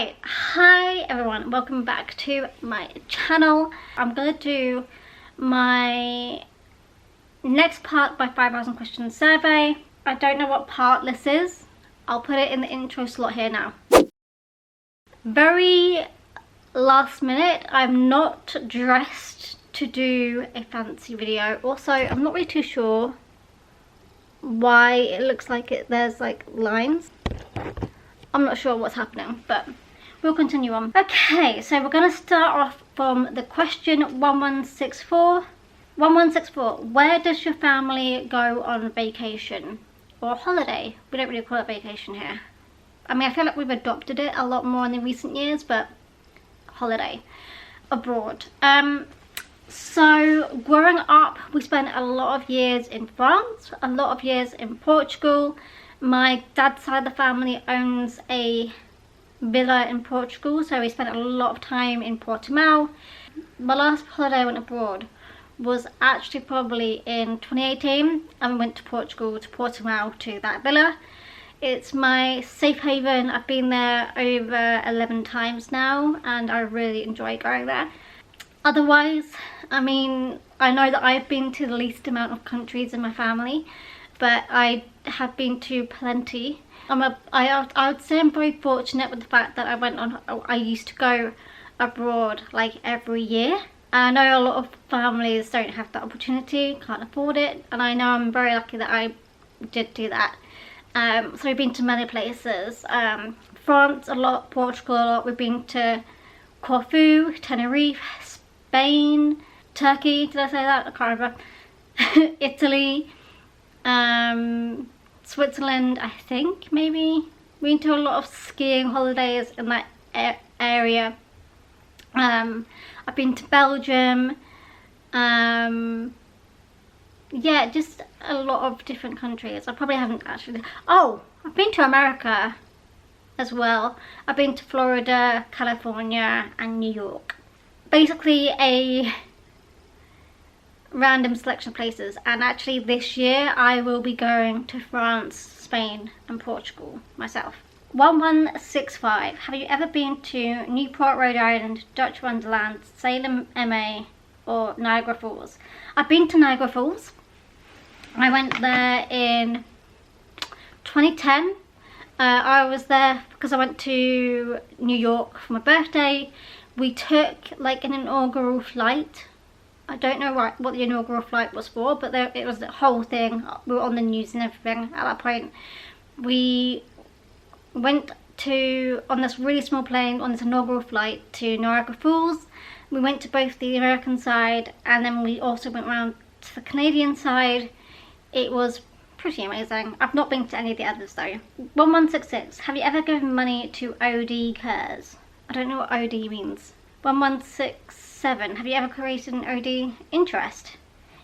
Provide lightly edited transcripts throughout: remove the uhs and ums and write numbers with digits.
Right, hi everyone, welcome back to my channel. I'm gonna do my next part by 5,000 questions survey. I don't know what part this is. I'll put it in the intro slot here now. Very last minute, I'm not dressed to do a fancy video. Also, I'm not really too sure why it looks like there's like lines. I'm not sure what's happening, but we'll continue on. Okay, so we're going to start off from the question 1164. 1164, where does your family go on vacation or holiday? We don't really call it vacation here. I mean, I feel like we've adopted it a lot more in the recent years, but holiday abroad. So growing up, we spent a lot of years in France, a lot of years in Portugal. My dad's side of the family owns a villa in Portugal, so we spent a lot of time in Portimao. My last holiday I went abroad was actually probably in 2018, and we went to Portugal, to Portimao, to that villa. It's my safe haven. I've been there over 11 times now, and I really enjoy going there. Otherwise, I mean, I know that I've been to the least amount of countries in my family, but I have been to plenty. I would say I'm very fortunate with the fact that I used to go abroad like every year. And I know a lot of families don't have that opportunity, can't afford it, and I know I'm very lucky that I did do that. So we've been to many places. France a lot, Portugal a lot. We've been to Corfu, Tenerife, Spain, Turkey, did I say that? I can't remember. Italy, Switzerland, I think, maybe. We went to a lot of skiing holidays in that area. I've been to Belgium. Yeah, just a lot of different countries. I probably haven't actually. Oh, I've been to America as well. I've been to Florida, California, and New York. Basically a random selection of places, and actually this year I will be going to France, Spain and Portugal myself. 1165, have you ever been to Newport, Rhode Island, Dutch Wonderland, Salem, MA or Niagara Falls? I've been to Niagara Falls. I went there in 2010. I was there because I went to New York for my birthday. We took like an inaugural flight. I don't know what the inaugural flight was for, but it was the whole thing. We were on the news and everything at that point. We went on this really small plane on this inaugural flight to Niagara Falls. We went to both the American side, and then we also went around to the Canadian side. It was pretty amazing. I've not been to any of the others though. 1166, have you ever given money to OD Cares? I don't know what OD means. 1167, have you ever created an OD interest?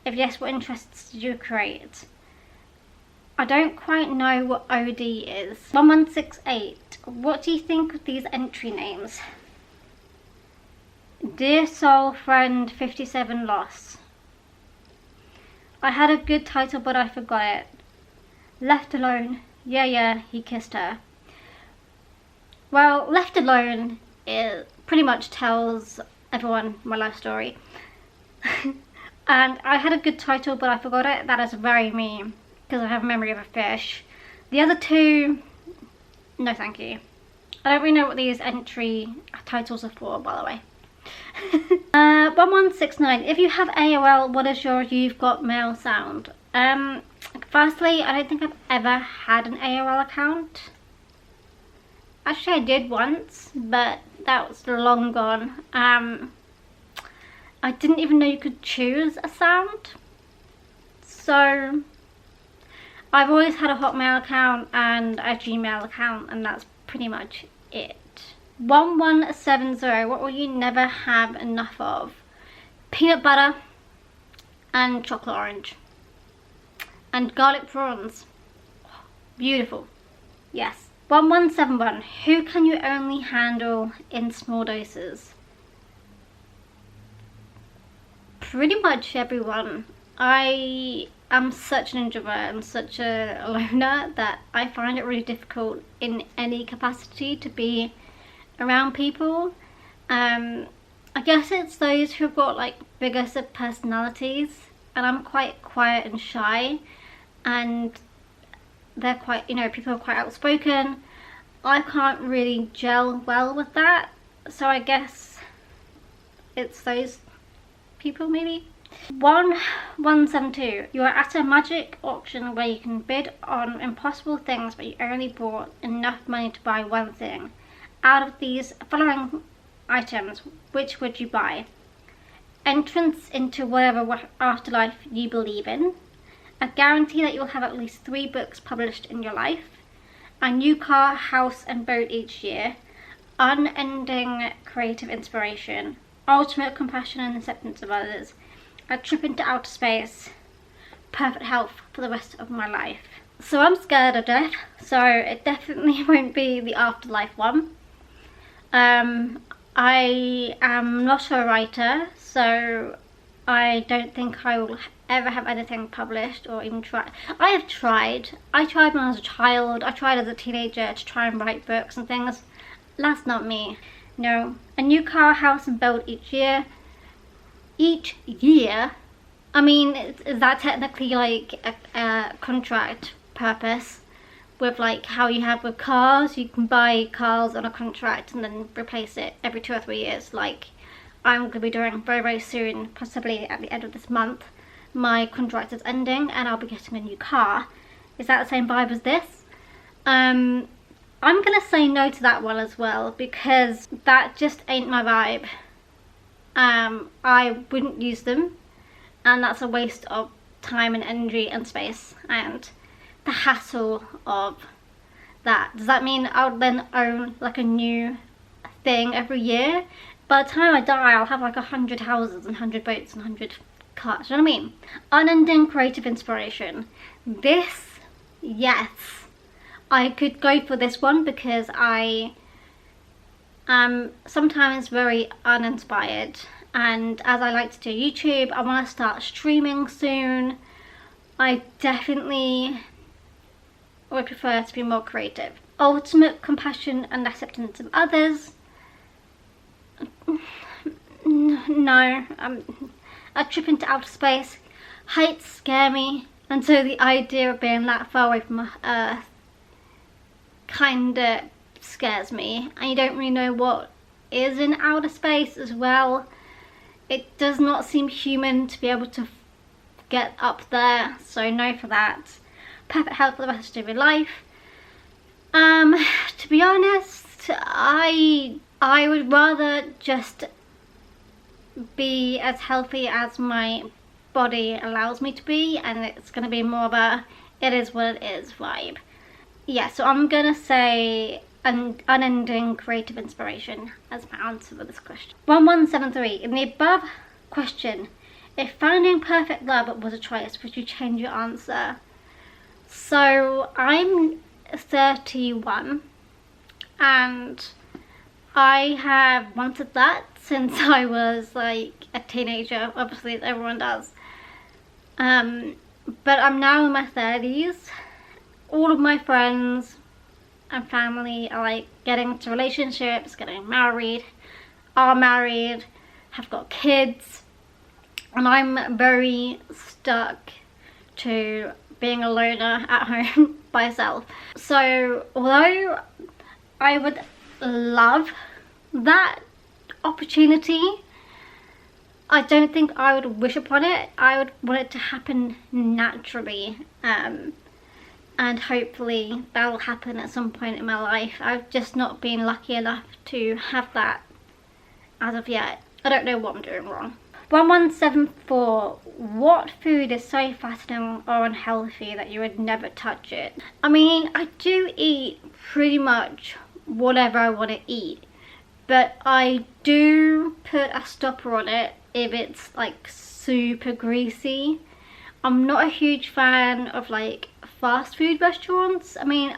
If yes, what interests did you create? I don't quite know what OD is. 1168, what do you think of these entry names? Dear Soul Friend 57 Loss. I had a good title but I forgot it. Left Alone, yeah, he kissed her. Well, Left Alone, it pretty much tells everyone my life story. And I had a good title but I forgot it. That is very me, because I have a memory of a fish. The other two, no thank you. I don't really know what these entry titles are for, by the way. 1169, if you have AOL, what is your You've Got Mail sound? Firstly, I don't think I've ever had an AOL account. Actually, I did once, but that was long gone. I didn't even know you could choose a sound. So I've always had a Hotmail account and a Gmail account, and that's pretty much it. 1170, what will you never have enough of? Peanut butter and chocolate orange. And garlic prawns. Beautiful. Yes. 1171, who can you only handle in small doses? Pretty much everyone. I am such an introvert and such a loner that I find it really difficult in any capacity to be around people. I guess it's those who've got like bigger personalities, and I'm quite quiet and shy, and they're quite, people are quite outspoken. I can't really gel well with that, so I guess it's those people maybe. 1172. You are at a magic auction where you can bid on impossible things, but you only brought enough money to buy one thing. Out of these following items, which would you buy? Entrance into whatever afterlife you believe in, a guarantee that you'll have at least 3 books published in your life, a new car, house and boat each year, unending creative inspiration, ultimate compassion and acceptance of others, a trip into outer space, perfect health for the rest of my life. So I'm scared of death, so it definitely won't be the afterlife one. I am not a writer, so I don't think I will ever have anything published or even try. I have tried. I tried when I was a child. I tried as a teenager to try and write books and things. That's not me. No. A new car, house and boat each year. Each year? I mean, is that technically like a contract purpose? With like how you have with cars, you can buy cars on a contract and then replace it every 2 or 3 years, like I'm going to be doing very, very soon, possibly at the end of this month. My contract is ending and I'll be getting a new car. Is that the same vibe as this? I'm going to say no to that one as well, because that just ain't my vibe. I wouldn't use them, and that's a waste of time and energy and space and the hassle of that. Does that mean I would then own like a new thing every year? By the time I die, I'll have like 100 houses and 100 boats and 100 cars. You know what I mean? Unending creative inspiration. This, yes, I could go for this one because I am sometimes very uninspired, and as I like to do YouTube, I want to start streaming soon. I definitely would prefer to be more creative. Ultimate compassion and acceptance of others. No. A trip into outer space. Heights scare me, and so the idea of being that far away from Earth kinda scares me, and you don't really know what is in outer space as well. It does not seem human to be able to get up there, so no for that. Perfect health for the rest of your life. To be honest, I would rather just be as healthy as my body allows me to be, and it's going to be more of a it is what it is vibe. Yeah, so I'm going to say an unending creative inspiration as my answer for this question. 1173. In the above question, if finding perfect love was a choice, would you change your answer? So I'm 31 and I have wanted that since I was like a teenager. Obviously everyone does, but I'm now in my 30s. All of my friends and family are like getting into relationships, getting married, are married, have got kids, and I'm very stuck to being a loner at home by myself. So although I would love that opportunity, I don't think I would wish upon it. I would want it to happen naturally, and hopefully that will happen at some point in my life. I've just not been lucky enough to have that as of yet. I don't know what I'm doing wrong. 1174. What food is so fattening or unhealthy that you would never touch it? I mean, I do eat pretty much whatever I want to eat, but I do put a stopper on it if it's like super greasy. I'm not a huge fan of like fast food restaurants. I mean,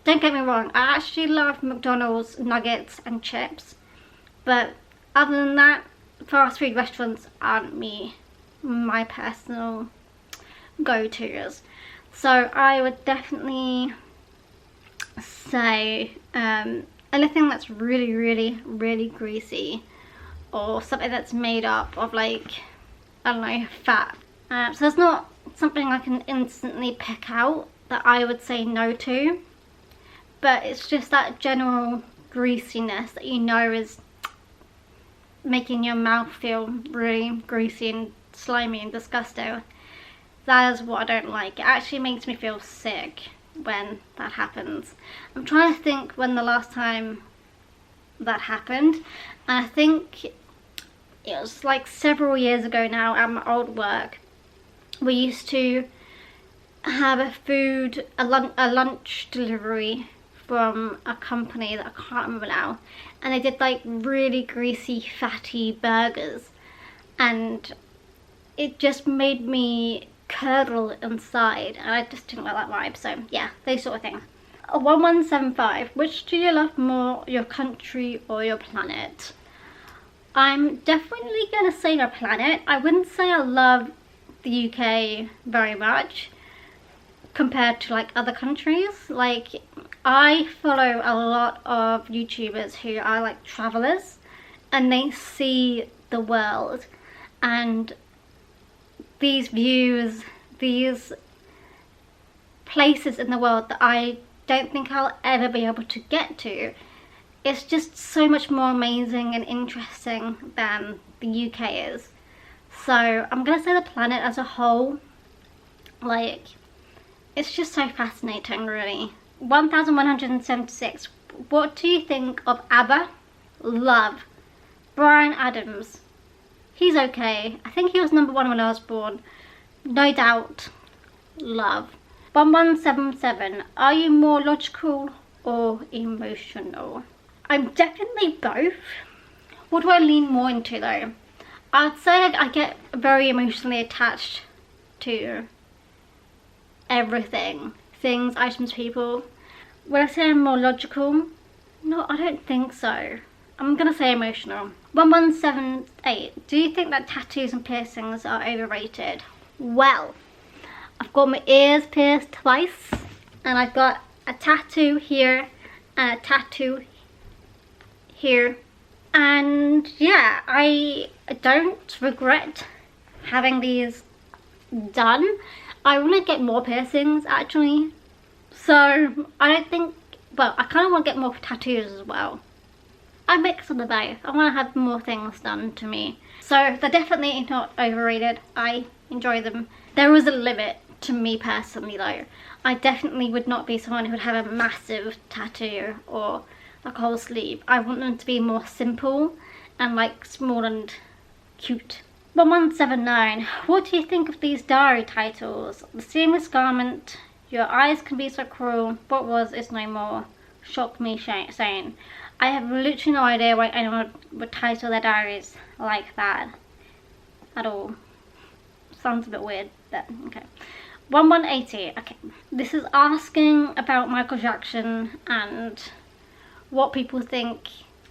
don't get me wrong, I actually love McDonald's nuggets and chips, but other than that, fast food restaurants aren't my personal go-tos. So I would definitely say a anything that's really greasy, or something that's made up of like, I don't know, fat. So there's not something I can instantly pick out that I would say no to, but it's just that general greasiness that you know is making your mouth feel really greasy and slimy and disgusting. That is what I don't like. It actually makes me feel sick when that happens. I'm trying to think when the last time that happened, and I think it was like several years ago now at my old work. We used to have a lunch delivery from a company that I can't remember now, and they did like really greasy, fatty burgers, and it just made me curdle inside, and I just didn't like that vibe. So yeah, those sort of things. 1175, which do you love more, your country or your planet? I'm definitely gonna say your planet. I wouldn't say I love the UK very much compared to like other countries. Like, I follow a lot of YouTubers who are like travelers, and they see the world, and these views, these places in the world that I don't think I'll ever be able to get to. It's just so much more amazing and interesting than the UK is. So I'm gonna say the planet as a whole. Like, it's just so fascinating, really. 1176, what do you think of ABBA? Love. Bryan Adams. He's okay. I think he was #1 when I was born. No doubt. Love. 1177, are you more logical or emotional? I'm definitely both. What do I lean more into though? I'd say I get very emotionally attached to everything. Things, items, people. Would I say I'm more logical? No, I don't think so. I'm gonna say emotional. 1178, do you think that tattoos and piercings are overrated? Well, I've got my ears pierced twice, and I've got a tattoo here and a tattoo here, and yeah, I don't regret having these done. I want to get more piercings actually, so I don't think, well, I kind of want to get more tattoos as well. I mix of the both. I want to have more things done to me, so they're definitely not overrated. I enjoy them. There is a limit to me personally though. I definitely would not be someone who would have a massive tattoo or like a whole sleeve. I want them to be more simple and like small and cute. 1179, what do you think of these diary titles? The Seamless Garment, Your Eyes Can Be So Cruel, What Was Is No More, Shock Me Saying. I have literally no idea why anyone would title their diaries like that at all. Sounds a bit weird, but okay. 1180, okay. This is asking about Michael Jackson and what people think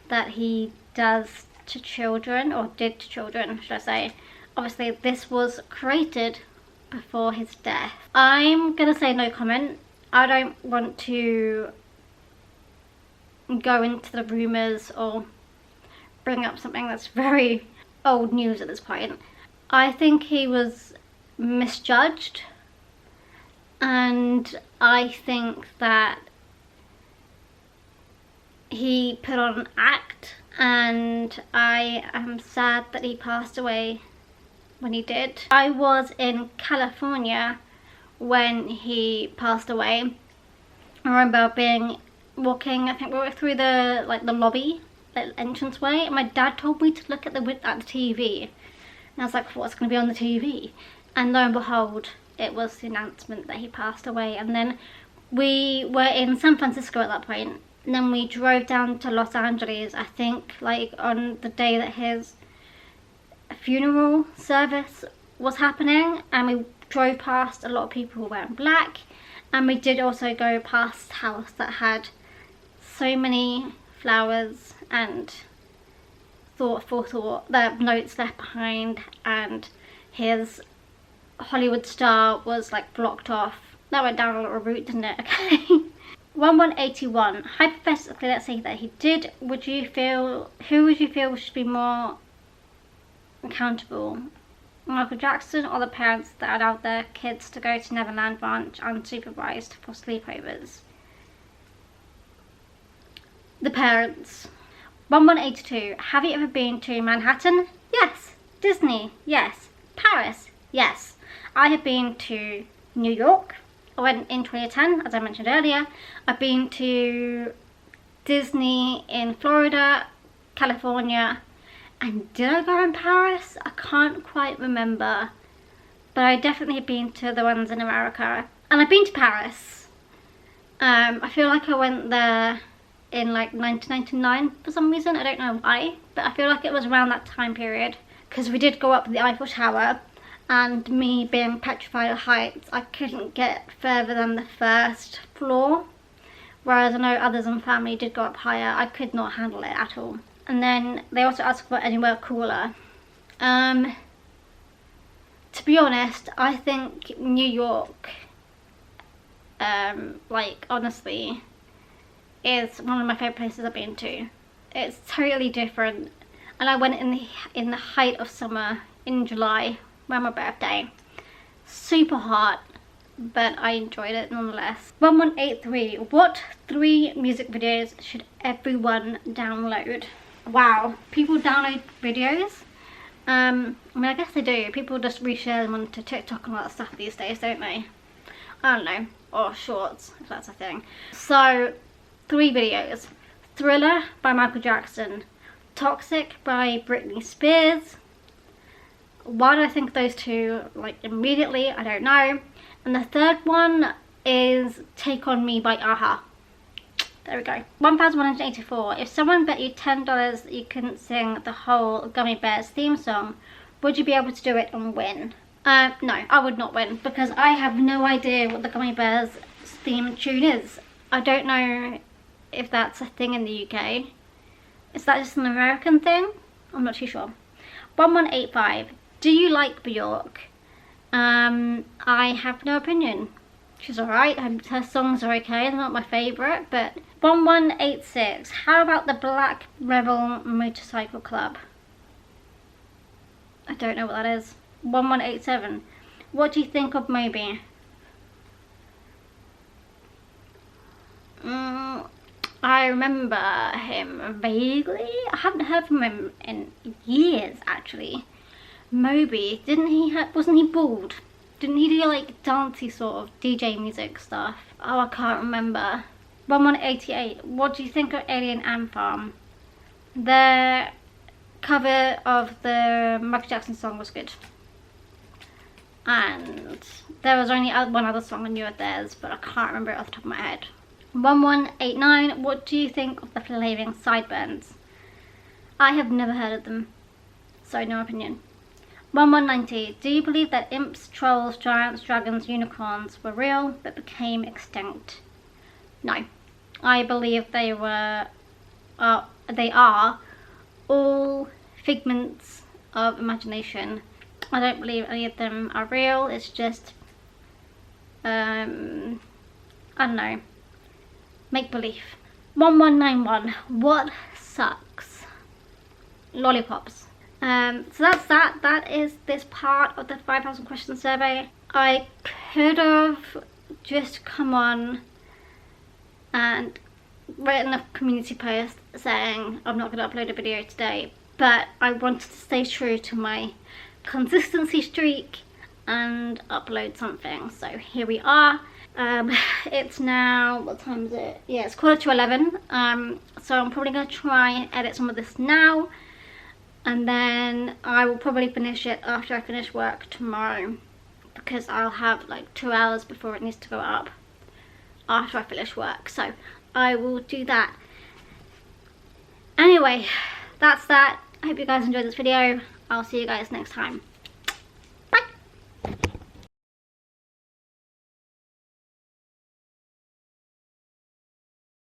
that he does to children, or did to children, should I say. Obviously, this was created before his death. I'm gonna say no comment. I don't want to go into the rumours or bring up something that's very old news at this point. I think he was misjudged, and I think that he put on an act, and I am sad that he passed away when he did. I was in California when he passed away. I remember walking, I think we were through the lobby, the entranceway, and my dad told me to look at the TV. And I was like, what's going to be on the TV? And lo and behold, it was the announcement that he passed away. And then we were in San Francisco at that point. And then we drove down to Los Angeles, I think, like on the day that his funeral service was happening. And we drove past a lot of people wearing black. And we did also go past a house that had so many flowers and thoughtful the notes left behind, and his Hollywood star was like blocked off. That went down a little route, didn't it? Okay. 1181. Hypothetically, let's say that he did. Who would you feel should be more accountable? Michael Jackson or the parents that allowed their kids to go to Neverland Ranch unsupervised for sleepovers? The parents. 1182. Have you ever been to Manhattan? Yes. Disney? Yes. Paris? Yes. I have been to New York. I went in 2010, as I mentioned earlier. I've been to Disney in Florida, California, and did I go in Paris? I can't quite remember, but I definitely have been to the ones in America. And I've been to Paris. I feel like I went there in like 1999 for some reason. I don't know why, but I feel like it was around that time period, because we did go up the Eiffel Tower, and me being petrified of heights, I couldn't get further than the first floor, whereas I know others in family did go up higher. I could not handle it at all. And then they also asked for anywhere cooler. To be honest, I think New York, like honestly, is one of my favourite places I've been to. It's totally different, and I went in the height of summer in July, around my birthday. Super hot, but I enjoyed it nonetheless. 1183. What 3 music videos should everyone download? Wow, people download videos? I mean, I guess they do. People just reshare them onto TikTok and all that stuff these days, don't they? I don't know. Or shorts, if that's a thing. So, 3 videos. Thriller by Michael Jackson. Toxic by Britney Spears. Why do I think those 2, like, immediately? I don't know. And the third one is Take On Me by a-ha. There we go. 1184. If someone bet you $10 that you couldn't sing the whole Gummy Bears theme song, would you be able to do it and win? No, I would not win, because I have no idea what the Gummy Bears theme tune is. I don't know if that's a thing in the UK. Is that just an American thing? I'm not too sure. 1185. Do you like Bjork? I have no opinion. She's alright, her songs are okay, they're not my favourite, but 1186. How about the Black Rebel Motorcycle Club? I don't know what that is. 1187. What do you think of Moby? I remember him vaguely. I haven't heard from him in years, actually. Moby, wasn't he bald? Didn't he do like dancey sort of DJ music stuff? Oh, I can't remember. 1188. What do you think of Alien Ant Farm? The cover of the Michael Jackson song was good. And there was only one other song I knew of theirs, but I can't remember it off the top of my head. 1189. What do you think of the Flaming Sideburns? I have never heard of them, so no opinion. 1190. Do you believe that imps, trolls, giants, dragons, unicorns were real but became extinct? No. I believe they are all figments of imagination. I don't believe any of them are real. It's just, I don't know, make-believe. 1191. What sucks? Lollipops. So that's that. That is this part of the 5,000 question survey. I could have just come on and written a community post saying I'm not going to upload a video today, but I wanted to stay true to my consistency streak and upload something. So here we are. It's now, what time is it? Yeah, it's 11:15. So I'm probably going to try and edit some of this now, and then I will probably finish it after I finish work tomorrow, because I'll have like 2 hours before it needs to go up after I finish work. So I will do that. Anyway, that's that. I hope you guys enjoyed this video. I'll see you guys next time.